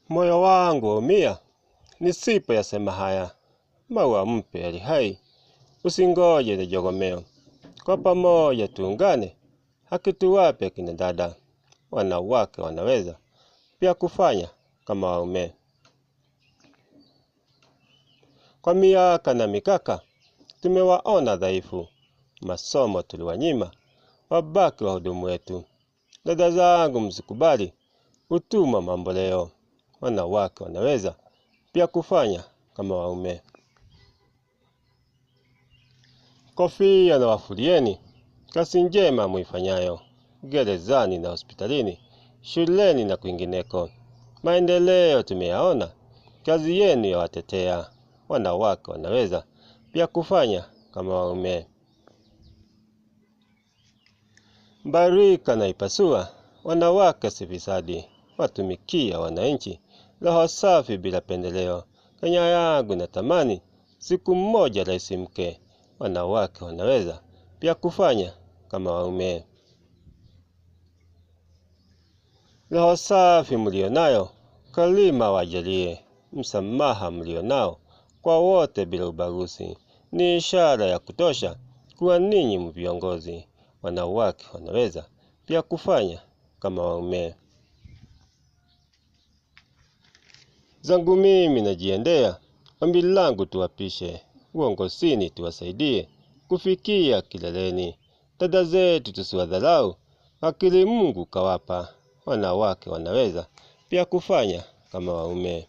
Moyo wangu umia, nisipoyasema haya. Maua mpe yali hai, usingoje nijogomeo. Kwa pamoja tuungane, haki tuwape kina dada. Wanawake wanaweza pia kufanya kama waume. Kwa miaka na mikaka, tumewaona dhaifu. Masomo tuliwanyima, wabaki wahudumu wetu. Dada zangu msikubali, utumwa mamboleo. Wanawake wanaweza pia kufanya kama waume. Kofia na wafulieni, kazi njema muifanyayo. Gerezani na hospitalini, shuleni na kwingineko. Maendeleo tumeyaona, kazi yenu ya watetea. Wanawake wanaweza pia kufanya kama waume. Barika na ipasua, wanawake si fisadi. Watumikia wananchi, roho safi bila pendeleo. Kenya yangu natamani, siku mmoja rais mke. Wanawake wanaweza pia kufanya kama waume. Roho safi mlionayo, kalima wajalie. Msamaha mlionao kwa wote bila ubaguzi. Ni ishara ya kutosha kuwa ninyi viongozi. Wanawake wanaweza pia kufanya kama waume. Zangu mimi najiendea, ombi langu tuwapishe. Uongozini tuwasaidie kufikia kileleni. Dada zetu tusiwadharau, akili Mungu kawapa. Wanawake wanaweza pia kufanya kama waume.